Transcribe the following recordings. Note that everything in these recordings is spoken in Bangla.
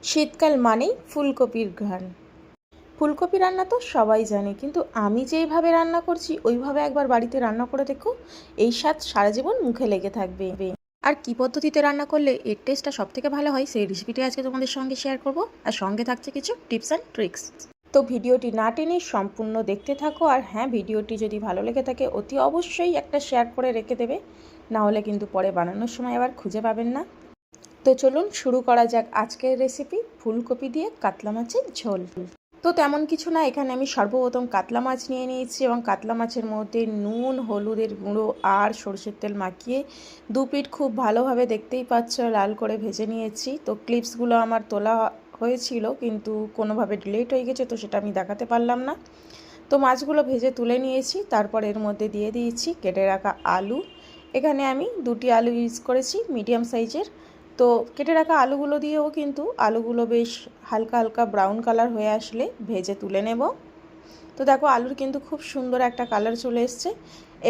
শীতকাল মানেই ফুলকপির ঘ্রাণ। ফুলকপি রান্না তো সবাই জানে, কিন্তু আমি যেইভাবে রান্না করছি ওইভাবে একবার বাড়িতে রান্না করে দেখো, এই স্বাদ সারা জীবন মুখে লেগে থাকবে। আর কী পদ্ধতিতে রান্না করলে এর টেস্টটা সবথেকে ভালো হয় সেই রেসিপিটি আজকে তোমাদের সঙ্গে শেয়ার করব, আর সঙ্গে থাকছে কিছু টিপস অ্যান্ড ট্রিক্স। তো ভিডিওটি না টেনে সম্পূর্ণ দেখতে থাকো। আর হ্যাঁ, ভিডিওটি যদি ভালো লেগে থাকে অতি অবশ্যই একটা শেয়ার করে রেখে দেবে, না হলে কিন্তু পরে বানানোর সময় আবার খুঁজে পাবেন না। তো চলুন শুরু করা যাক আজকের রেসিপি, ফুলকপি দিয়ে কাতলা মাছের ঝোল। তো তেমন কিছু না, এখানে আমি সর্বপ্রথম কাতলা মাছ নিয়ে নিয়েছি এবং কাতলা মাছের মধ্যে নুন, হলুদের গুঁড়ো আর সরষের তেল মাখিয়ে দু পিঠ খুব ভালোভাবে, দেখতেই পাচ্ছ, লাল করে ভেজে নিয়েছি। তো ক্লিপসগুলো আমার তোলা হয়েছিল কিন্তু কোনোভাবে ডিলেট হয়ে গেছে, তো সেটা আমি দেখাতে পারলাম না। তো মাছগুলো ভেজে তুলে নিয়েছি, তারপর এর মধ্যে দিয়ে দিয়েছি কেটে রাখা আলু। এখানে আমি 2টি আলু ইউজ করেছি, মিডিয়াম সাইজের। তো কেটে রাখা আলুগুলো দিয়েও কিন্তু আলুগুলো বেশ হালকা হালকা ব্রাউন কালার হয়ে আসলে ভেজে তুলে নেব। তো দেখো আলুর কিন্তু খুব সুন্দর একটা কালার চলে এসছে।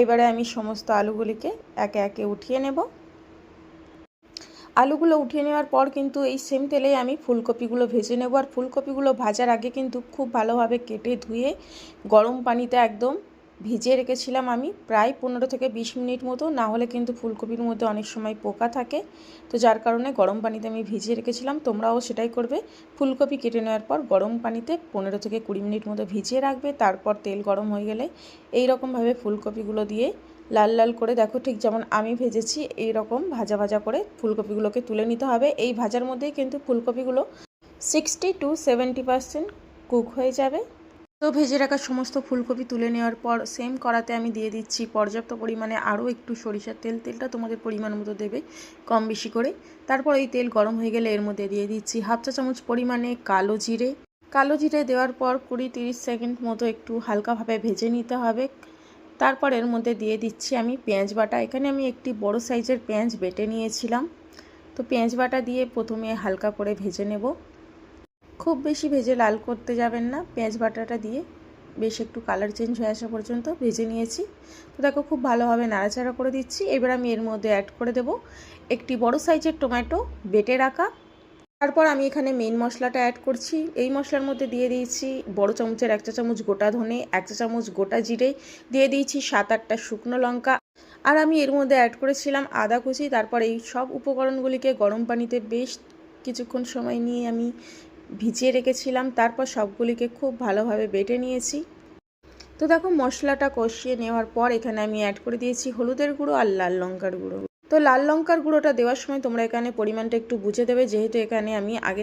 এবারে আমি সমস্ত আলুগুলিকে একে একে উঠিয়ে নেব। আলুগুলো উঠিয়ে নেওয়ার পর কিন্তু এই সেম তেলেই আমি ফুলকপিগুলো ভেজে নেব। আর ফুলকপিগুলো ভাজার আগে কিন্তু খুব ভালোভাবে কেটে ধুয়ে গরম পানিতে একদম ভিজিয়ে রেখেছিলাম আমি প্রায় 15 থেকে 20 মিনিট মতো, না হলে কিন্তু ফুলকপির মধ্যে অনেক সময় পোকা থাকে। তো যার কারণে গরম পানিতে আমি ভিজিয়ে রেখেছিলাম, তোমরাও সেটাই করবে। ফুলকপি কেটে নেওয়ার পর গরম পানিতে 15 থেকে 20 মিনিট মতো ভিজিয়ে রাখবে। তারপর তেল গরম হয়ে গেলে এই রকমভাবে ফুলকপিগুলো দিয়ে লাল লাল করে, দেখো ঠিক যেমন আমি ভেজেছি এই রকম ভাজা ভাজা করে ফুলকপিগুলোকে তুলে নিতে হবে। এই ভাজার মধ্যেই কিন্তু ফুলকপিগুলো 60 to 70% কুক হয়ে যাবে। তো ভেজে রাখা সমস্ত ফুলকপি তুলে নেওয়ার পর সেম কড়াতে আমি দিয়ে দিচ্ছি পর্যাপ্ত পরিমাণে আরও একটু সরিষার তেল। তেলটা তোমাদের পরিমাণ মতো দেবে, কম বেশি করে। তারপর এই তেল গরম হয়ে গেলে এর মধ্যে দিয়ে দিচ্ছি হাফ চা চামচ পরিমাণে কালো জিরে। কালো জিরে দেওয়ার পর 20-30 সেকেন্ড মতো একটু হালকাভাবে ভেজে নিতে হবে। তারপর এর মধ্যে দিয়ে দিচ্ছি আমি পেঁয়াজ বাটা। এখানে আমি একটি বড় সাইজের পেঁয়াজ বেটে নিয়েছিলাম। তো পেঁয়াজ বাটা দিয়ে প্রথমে হালকা করে ভেজে নেব, খুব বেশি ভেজে লাল করতে যাবেন না। পেঁয়াজ বাটাটা দিয়ে বেশ একটু কালার চেঞ্জ হয়ে আসা পর্যন্ত ভেজে নিয়েছি। তো দেখো খুব ভালোভাবে নাড়াচাড়া করে দিচ্ছি। এবার আমি এর মধ্যে অ্যাড করে দেব একটি বড় সাইজের টমেটো বেটে রাখা। তারপর আমি এখানে মেন মশলাটা অ্যাড করছি। এই মশলার মধ্যে দিয়ে দিয়েছি বড় চামচের 1 চা চামচ গোটা ধনে, 1 চা চামচ গোটা জিরে, দিয়ে দিয়েছি 7-8টা শুকনো লঙ্কা, আর আমি এর মধ্যে অ্যাড করেছিলাম আদা কুচি। তারপর এই সব উপকরণগুলিকে গরম পানিতে বেশ কিছুক্ষণ সময় নিয়ে আমি ভিজিয়ে রেখেছিলাম। তারপর সবগুলিকে খুব ভালোভাবে বেটে নিয়েছি। তো দেখো মশলাটা কষিয়ে নেওয়ার পর এখানে আমি অ্যাড করে দিয়েছি হলুদের গুঁড়ো আর লাল লঙ্কার গুঁড়ো। তো লাল লঙ্কার গুঁড়োটা দেওয়ার সময় তোমরা এখানে পরিমাণটা একটু বুঝে দেবে, যেহেতু এখানে আমি আগে